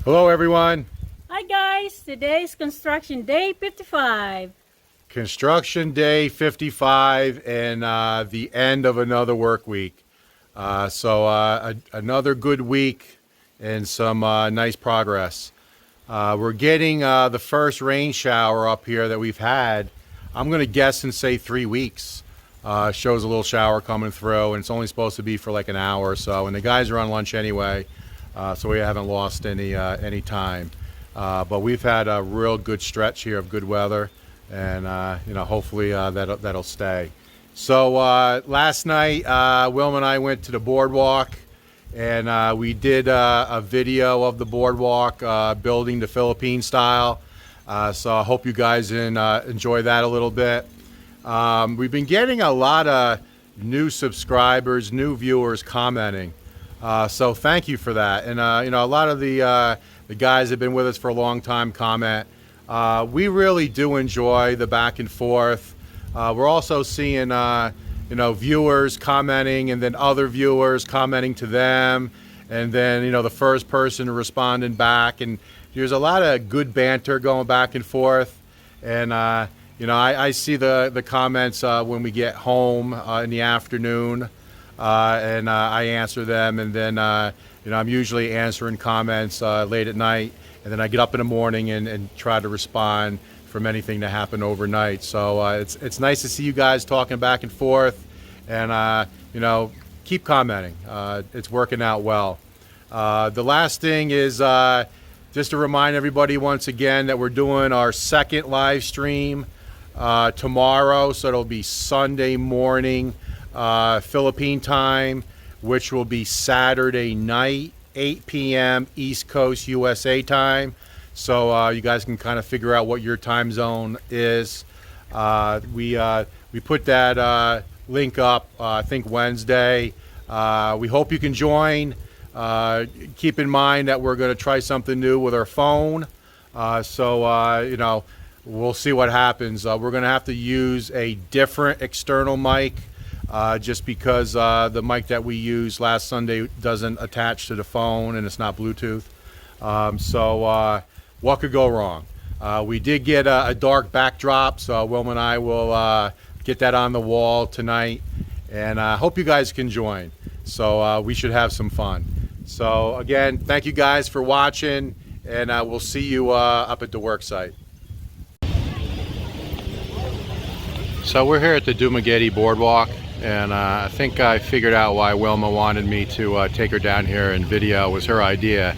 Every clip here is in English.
Hello everyone. Hi guys, today is construction day 55. Construction day 55 and the end of another work week. Another good week and some nice progress. We're getting the first rain shower up here that we've had. I'm going to guess and say 3 weeks. Shows a little shower coming through, and it's only supposed to be for like an hour or so. And the guys are on lunch anyway, so we haven't lost any time. But we've had a real good stretch here of good weather, and hopefully that'll stay. So last night, Wilma and I went to the Boardwalk, and we did a video of the Boardwalk building the Philippine style. So I hope you guys enjoy that a little bit. We've been getting a lot of new subscribers, new viewers commenting. So thank you for that. And a lot of the guys have been with us for a long time comment. We really do enjoy the back and forth. We're also seeing viewers commenting, and then other viewers commenting to them, and then the first person responding back, and there's a lot of good banter going back and forth. And I see the comments when we get home in the afternoon, and I answer them, and then I'm usually answering comments late at night, and then I get up in the morning and try to respond from anything that happened overnight. So it's nice to see you guys talking back and forth, and keep commenting. It's working out well. The last thing is just to remind everybody once again that we're doing our second live stream tomorrow, so it'll be Sunday morning Philippine time, which will be Saturday night 8 p.m. East Coast USA time. So you guys can kind of figure out what your time zone is. We put that link up I think Wednesday. We hope you can join. Keep in mind that we're going to try something new with our phone. We'll see what happens. We're going to have to use a different external mic just because the mic that we used last Sunday doesn't attach to the phone and it's not Bluetooth. What could go wrong? We did get a dark backdrop, so Wilma and I will get that on the wall tonight, and I hope you guys can join. So we should have some fun. So again, thank you guys for watching, and we'll see you up at the work site. So we're here at the Dumaguete Boardwalk, and I think I figured out why Wilma wanted me to take her down here and video. It was her idea.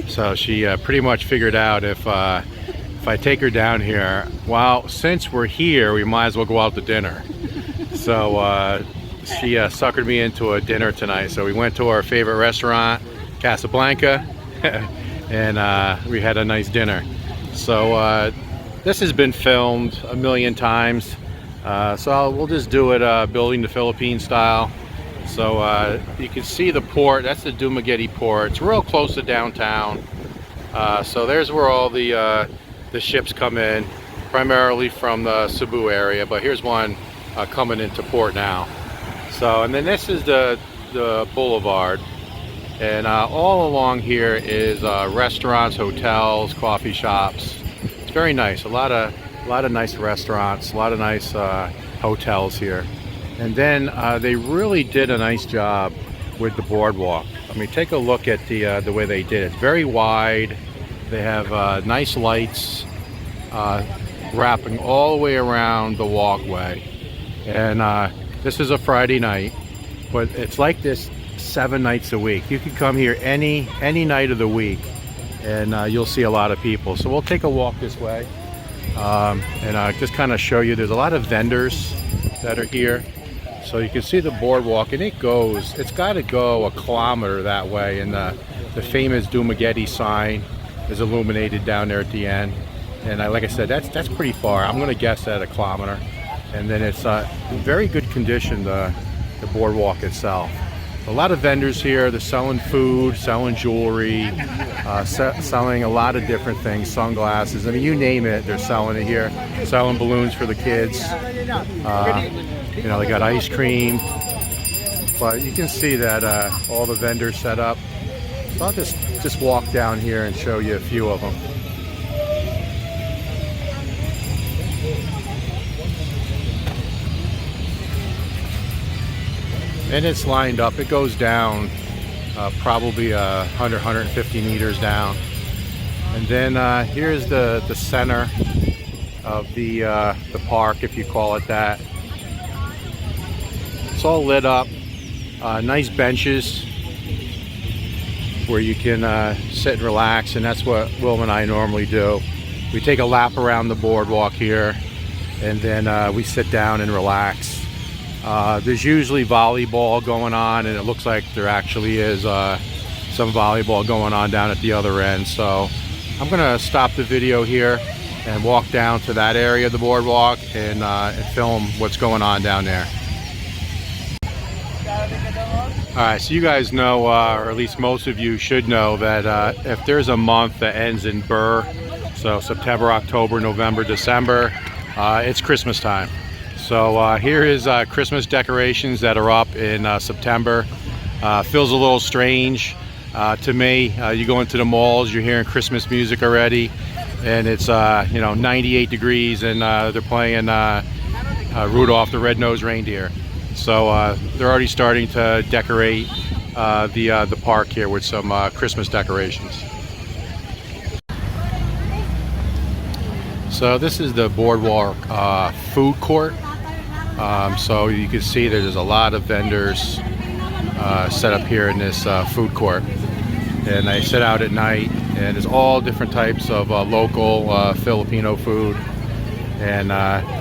So she pretty much figured out if I take her down here, well, since we're here, we might as well go out to dinner. So she suckered me into a dinner tonight. So we went to our favorite restaurant, Casablanca, and we had a nice dinner. So this has been filmed a million times. We'll just do it building the Philippine style. So you can see the port. That's the Dumaguete port. It's real close to downtown. So there's where all the ships come in, primarily from the Cebu area. But here's one coming into port now. So, and then this is the boulevard, and all along here is restaurants, hotels, coffee shops. It's very nice. A lot of nice restaurants, a lot of nice hotels here. And then they really did a nice job with the boardwalk. I mean, take a look at the way they did it. It's very wide. They have nice lights wrapping all the way around the walkway. And this is a Friday night, but it's like this 7 nights a week. You can come here any night of the week, and you'll see a lot of people. So we'll take a walk this way. Just kind of show you, there's a lot of vendors that are here. So you can see the boardwalk, and it's got to go a kilometer that way, and the famous Dumaguete sign is illuminated down there at the end. And like I said, that's pretty far. I'm going to guess at a kilometer. And then it's in very good condition, the boardwalk itself. A lot of vendors here. They're selling food, selling jewelry, selling a lot of different things, sunglasses. I mean, you name it, they're selling it here. Selling balloons for the kids. They got ice cream. But you can see that all the vendors set up. So I'll just walk down here and show you a few of them. And it's lined up. It goes down probably 150 meters down. And then here's the center of the park, if you call it that. It's all lit up. Nice benches where you can sit and relax, and that's what Will and I normally do. We take a lap around the boardwalk here, and then we sit down and relax. There's usually volleyball going on, and it looks like there actually is some volleyball going on down at the other end. So I'm gonna stop the video here and walk down to that area of the boardwalk and film what's going on down there. Alright, so you guys know, or at least most of you should know, that if there's a month that ends in Burr, so September, October, November, December, it's Christmas time. So here is Christmas decorations that are up in September. Feels a little strange to me. You go into the malls, you're hearing Christmas music already, and it's 98 degrees, and they're playing Rudolph the Red-Nosed Reindeer. So they're already starting to decorate the park here with some Christmas decorations. So this is the Boardwalk food court. So you can see there's a lot of vendors set up here in this food court. And they sit out at night, and there's all different types of local Filipino food. And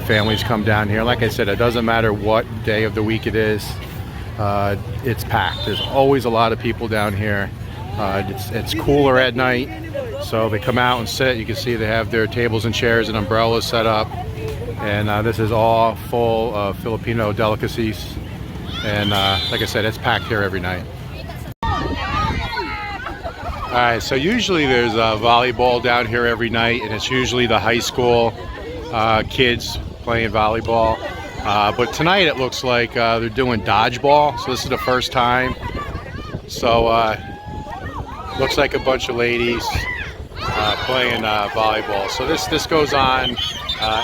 families come down here. Like I said, it doesn't matter what day of the week it is, it's packed. There's always a lot of people down here. It's cooler at night, so they come out and sit. You can see they have their tables and chairs and umbrellas set up, and this is all full of Filipino delicacies. And like I said, it's packed here every night. Alright, so usually there's volleyball down here every night, and it's usually the high school kids playing volleyball, but tonight it looks like they're doing dodgeball. So this is the first time. So looks like a bunch of ladies playing volleyball. So this goes on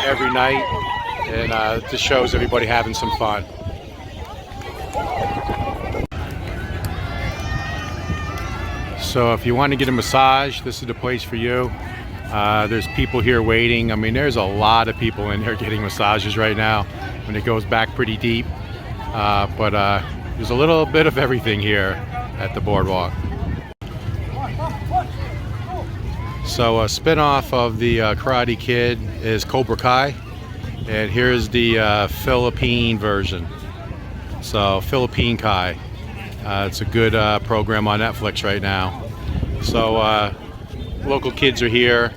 every night, and this shows everybody having some fun. So if you want to get a massage, this is the place for you. There's people here waiting. I mean, there's a lot of people in here getting massages right now, and it goes back pretty deep. But there's a little bit of everything here at the Boardwalk. So a spin-off of the Karate Kid is Cobra Kai, and here's the Philippine version. So Philippine Kai. It's a good program on Netflix right now. So local kids are here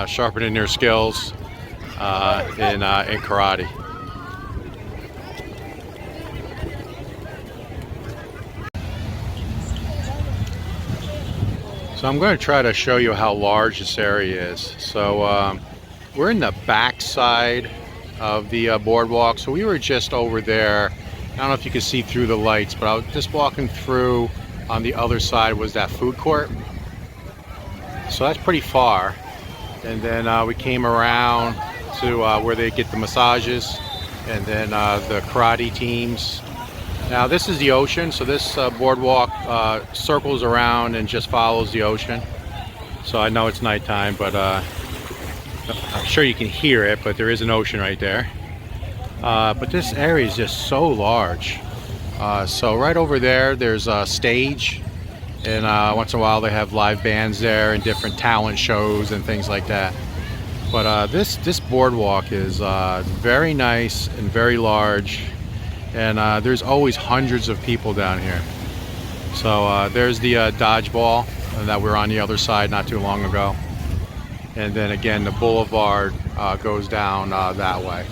sharpening their skills in karate. So I'm going to try to show you how large this area is. So we're in the back side of the boardwalk. So we were just over there. I don't know if you can see through the lights, but I was just walking through. On the other side was that food court. So that's pretty far. And then we came around to where they get the massages, and then the karate teams. Now this is the ocean, so this boardwalk circles around and just follows the ocean. So I know it's nighttime, but I'm sure you can hear it, but there is an ocean right there. But this area is just so large. So right over there's a stage, and once in a while they have live bands there and different talent shows and things like that. But this boardwalk is very nice and very large, and there's always hundreds of people down here. So there's the dodgeball that we're on the other side not too long ago, and then again the boulevard goes down that way.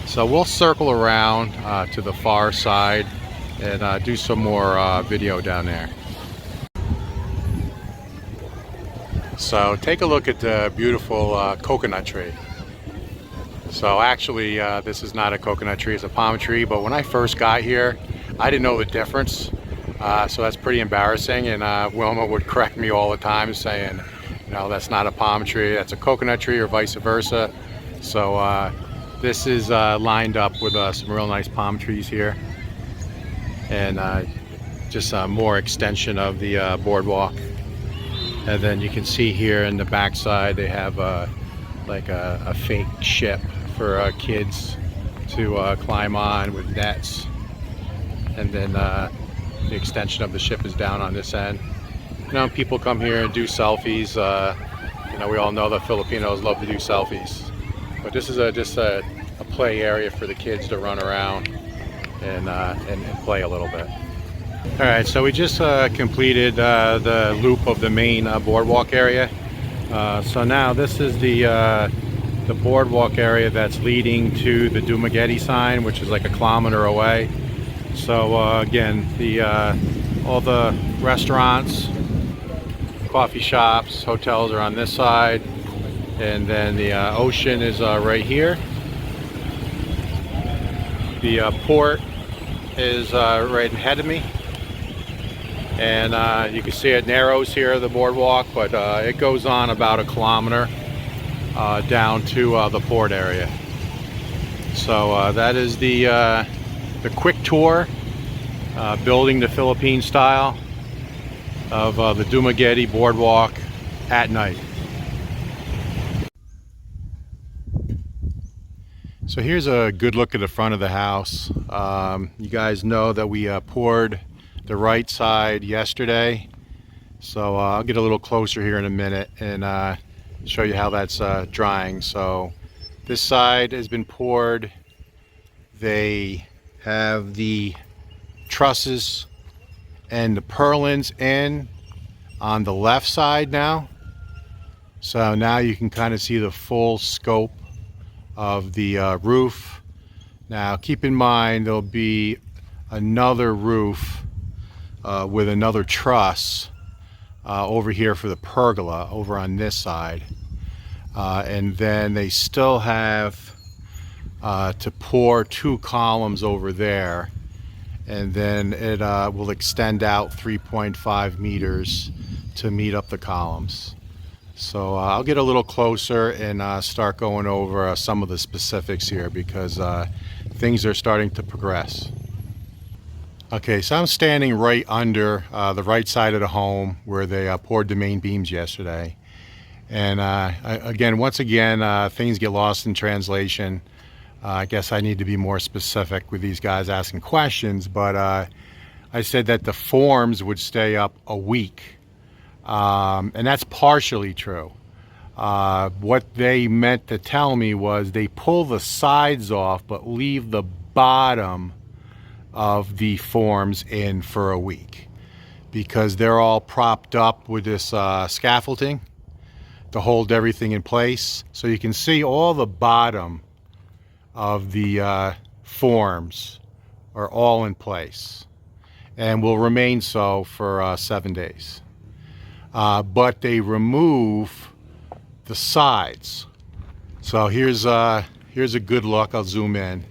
So we'll circle around to the far side and do some more video down there. So take a look at the beautiful coconut tree. So actually this is not a coconut tree, it's a palm tree, but when I first got here I didn't know the difference. So that's pretty embarrassing, and Wilma would correct me all the time saying, that's not a palm tree, that's a coconut tree, or vice versa. So this is lined up with some real nice palm trees here, and just more extension of the boardwalk. And then you can see here in the backside they have like a fake ship for kids to climb on with nets, and then the extension of the ship is down on this end. People come here and do selfies. We all know that Filipinos love to do selfies, but this is just a play area for the kids to run around and play a little bit. All right, so we just completed the loop of the main boardwalk area. So now this is the boardwalk area that's leading to the Dumaguete sign, which is like 1 kilometer away. So again, all the restaurants, coffee shops, hotels are on this side, and then the ocean is right here. The port is right ahead of me, and you can see it narrows here, the boardwalk, but it goes on about 1 kilometer down to the port area. So that is the quick tour, building the Philippine style of the Dumaguete boardwalk at night. So here's a good look at the front of the house. You guys know that we poured the right side yesterday, so I'll get a little closer here in a minute and show you how that's drying. So this side has been poured. They have the trusses and the purlins in on the left side now, so now you can kind of see the full scope of the roof. Now keep in mind there'll be another roof with another truss over here for the pergola over on this side, and then they still have to pour 2 columns over there, and then it will extend out 3.5 meters to meet up the columns. So I'll get a little closer and start going over some of the specifics here, because things are starting to progress. Okay, so I'm standing right under the right side of the home where they poured the main beams yesterday. And once again, things get lost in translation. I guess I need to be more specific with these guys asking questions, but I said that the forms would stay up a week. And that's partially true. What they meant to tell me was they pull the sides off but leave the bottom of the forms in for a week, because they're all propped up with this scaffolding to hold everything in place. So you can see all the bottom of the forms are all in place and will remain so for 7 days. But they remove the sides. So here's a good look. I'll zoom in.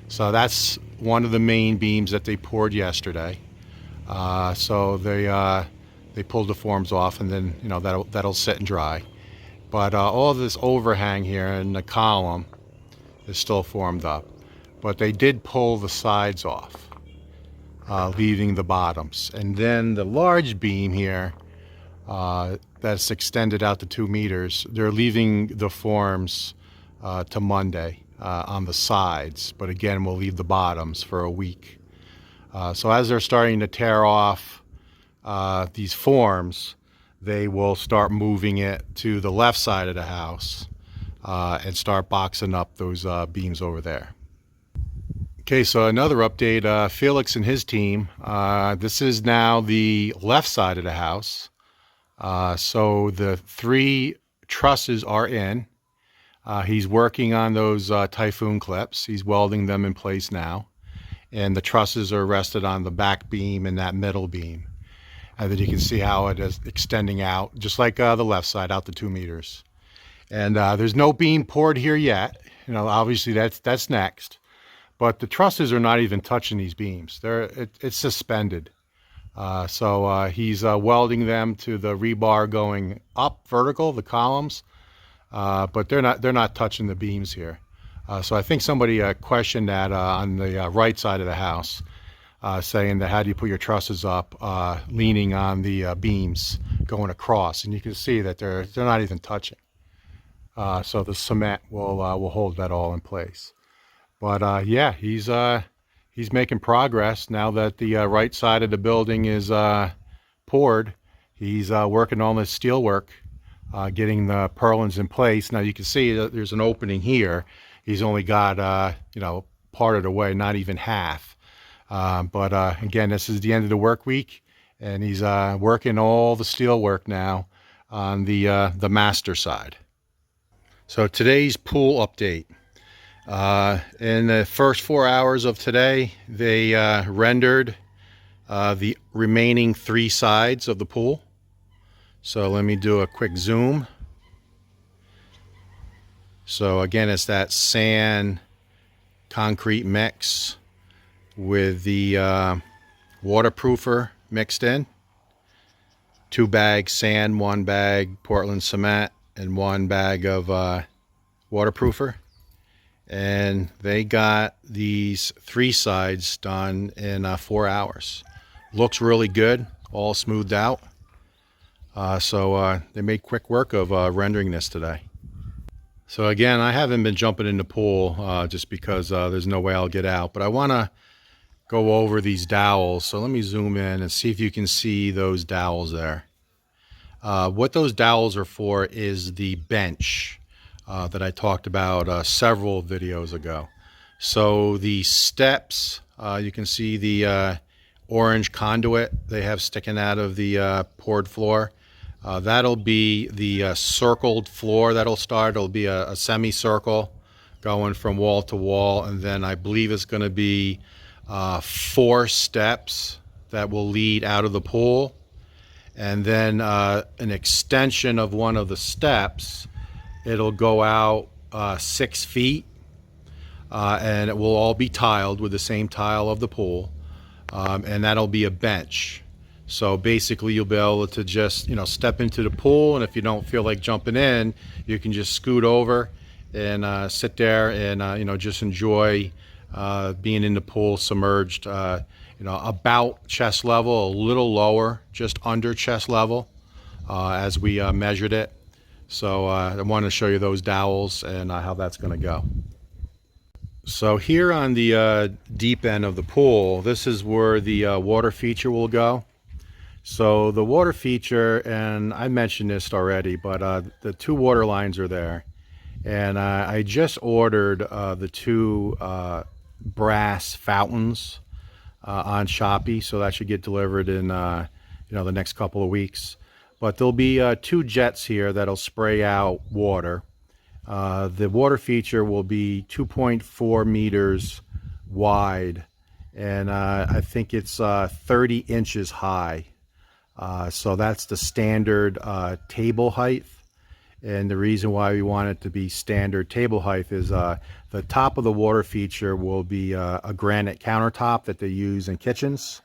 So that's one of the main beams that they poured yesterday. So they pulled the forms off, and then that'll sit and dry. But all this overhang here in the column is still formed up. But they did pull the sides off, leaving the bottoms. And then the large beam here, that's extended out to 2 meters, they're leaving the forms to Monday on the sides, but again we'll leave the bottoms for a week. So as they're starting to tear off these forms, they will start moving it to the left side of the house and start boxing up those beams over there. Okay, so another update, Felix and his team, this is now the left side of the house. So the 3 trusses are in. He's working on those typhoon clips. He's welding them in place now. And the trusses are rested on the back beam and that middle beam. And then you can see how it is extending out, just like the left side, out to 2 meters. And there's no beam poured here yet. Obviously that's next. But the trusses are not even touching these beams. It's suspended. He's welding them to the rebar going up vertical, the columns, but they're not touching the beams here. So I think somebody questioned that on the right side of the house, saying that how do you put your trusses up leaning on the beams going across, and you can see that they're not even touching. So the cement will hold that all in place. But yeah, he's making progress now that the right side of the building is poured. He's working on this steel work, getting the purlins in place. Now you can see that there's an opening here. He's only got part of the way, not even half. But again, this is the end of the work week, and he's working all the steel work now on the master side. So today's pool update. In the first 4 hours of today, they rendered the remaining 3 sides of the pool. So let me do a quick zoom. So again, it's that sand concrete mix with the waterproofer mixed in. 2 bags sand, 1 bag Portland cement, and 1 bag of waterproofer. And they got these 3 sides done in 4 hours. Looks really good, all smoothed out. So they made quick work of rendering this today. So again, I haven't been jumping in the pool just because there's no way I'll get out. But I want to go over these dowels. So let me zoom in and see if you can see those dowels there. What those dowels are for is the bench that I talked about several videos ago. So the steps, you can see the orange conduit they have sticking out of the poured floor. That'll be the circled floor that'll start. It'll be a semicircle going from wall to wall, and then I believe it's going to be 4 steps that will lead out of the pool, and then an extension of one of the steps. It'll go out 6 feet, and it will all be tiled with the same tile of the pool, and that'll be a bench. So basically you'll be able to just step into the pool, and if you don't feel like jumping in, you can just scoot over and sit there and just enjoy being in the pool submerged, about chest level, a little lower, just under chest level, as we measured it. So I wanted to show you those dowels and how that's going to go. So here on the deep end of the pool, this is where the water feature will go. So the water feature, and I mentioned this already, but the 2 water lines are there. And I just ordered the 2 brass fountains on Shopee, so that should get delivered in the next couple of weeks. But there'll be 2 jets here that'll spray out water. The water feature will be 2.4 meters wide, and I think it's 30 inches high. So that's the standard table height. And the reason why we want it to be standard table height is the top of the water feature will be a granite countertop that they use in kitchens.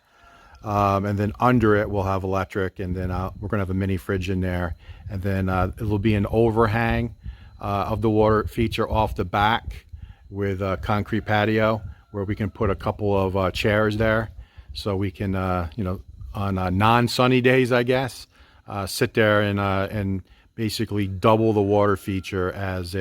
And then under it we'll have electric, and then we're going to have a mini fridge in there. And then it'll be an overhang of the water feature off the back with a concrete patio where we can put a couple of chairs there. So we can, on non-sunny days, I guess, sit there and basically double the water feature as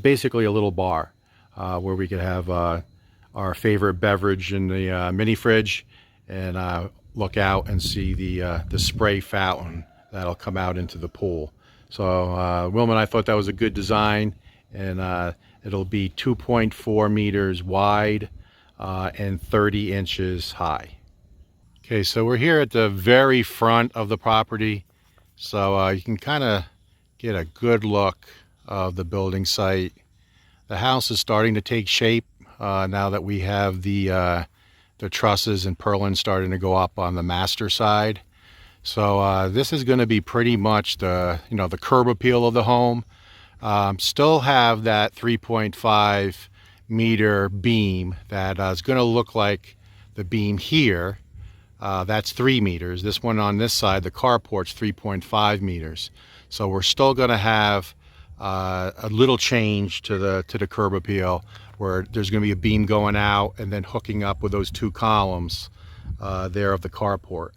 basically a little bar where we could have our favorite beverage in the mini fridge and look out and see the spray fountain that'll come out into the pool. So Wilma and I thought that was a good design, and it'll be 2.4 meters wide and 30 inches high. Okay, so we're here at the very front of the property, so you can kind of get a good look of the building site. The house is starting to take shape now that we have the trusses and purlins starting to go up on the master side. So this is going to be pretty much the curb appeal of the home. Still have that 3.5 meter beam that is going to look like the beam here. That's 3 meters. This one on this side, the carport's 3.5 meters. So we're still going to have a little change to the curb appeal, where there's going to be a beam going out and then hooking up with those 2 columns there of the carport.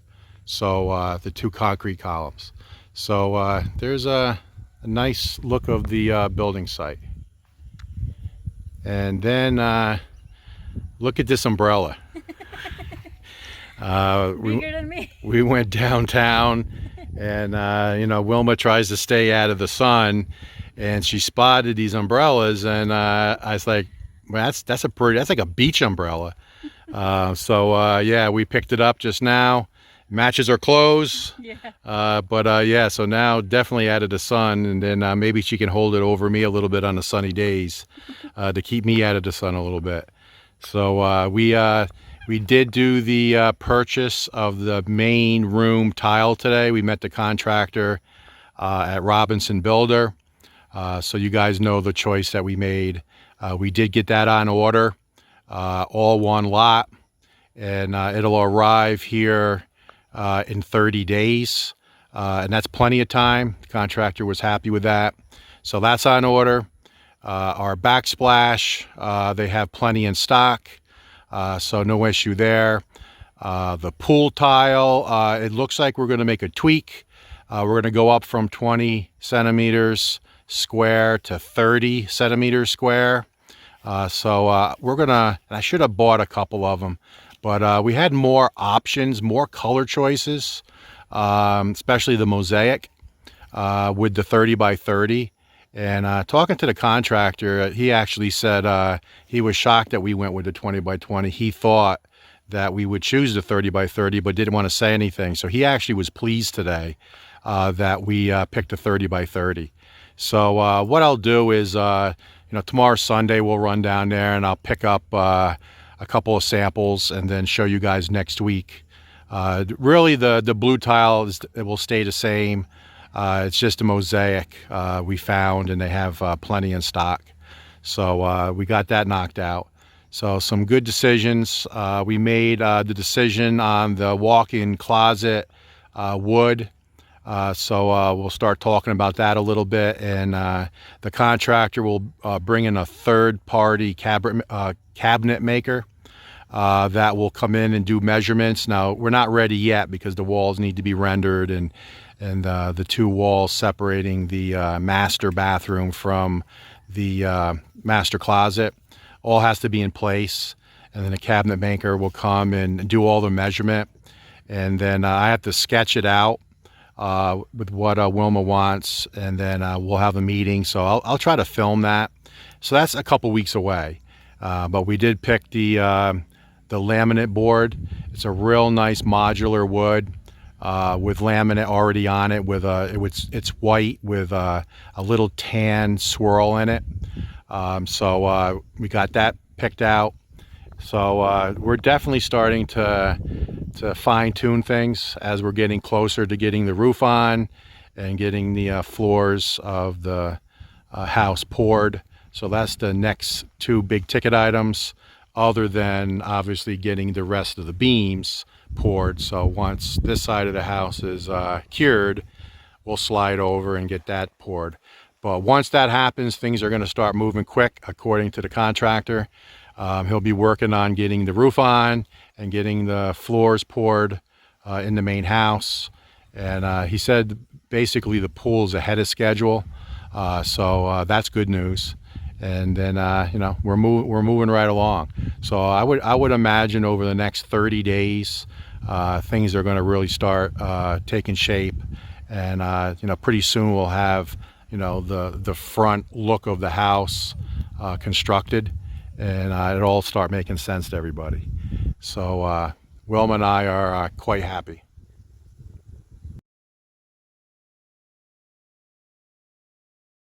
So the 2 concrete columns. So there's a nice look of the building site. And then look at this umbrella. Bigger than me. We went downtown, and Wilma tries to stay out of the sun, and she spotted these umbrellas, and I was like, well, that's like a beach umbrella. Yeah, we picked it up just now. Matches our clothes. Yeah. Yeah, so now definitely out of the sun, and then maybe she can hold it over me a little bit on the sunny days to keep me out of the sun a little bit. So we did do the purchase of the main room tile today. We met the contractor at Robinson Builder. So you guys know the choice that we made. We did get that on order, all one lot, and it'll arrive here in 30 days. And that's plenty of time. The contractor was happy with that. So that's on order. Our backsplash, they have plenty in stock. So no issue there. The pool tile, it looks like we're going to make a tweak. We're going to go up from 20 centimeters square to 30 centimeters square. We're going to, and I should have bought a couple of them, but we had more options, more color choices, especially the mosaic with the 30 by 30. And talking to the contractor, he actually said he was shocked that we went with the 20 by 20. He thought that we would choose the 30 by 30, but didn't want to say anything. So he actually was pleased today that we picked a 30 by 30. So what I'll do is, tomorrow Sunday we'll run down there and I'll pick up a couple of samples and then show you guys next week. Really, the blue tile it will stay the same. It's just a mosaic we found, and they have plenty in stock. So we got that knocked out. So some good decisions. We made the decision on the walk-in closet wood. So we'll start talking about that a little bit. And the contractor will bring in a third-party cabinet maker that will come in and do measurements. Now, we're not ready yet because the walls need to be rendered, and the 2 walls separating the master bathroom from the master closet all has to be in place. And then a cabinet maker will come and do all the measurement. And then I have to sketch it out with what Wilma wants, and then we'll have a meeting. So I'll try to film that. So that's a couple weeks away. But we did pick the laminate board. It's a real nice modular wood. With laminate already on it, it's white with a little tan swirl in it. So we got that picked out. So we're definitely starting to fine tune things as we're getting closer to getting the roof on and getting the floors of the house poured. So that's the next 2 big ticket items, other than obviously getting the rest of the beams poured. So once this side of the house is cured, we'll slide over and get that poured. But once that happens, things are going to start moving quick, according to the contractor. He'll be working on getting the roof on and getting the floors poured in the main house. And he said basically the pool's ahead of schedule, so that's good news. And then we're moving right along. So I would imagine over the next 30 days things are going to really start taking shape, and pretty soon we'll have the front look of the house constructed, and it'll all start making sense to everybody. So Wilma and I are quite happy.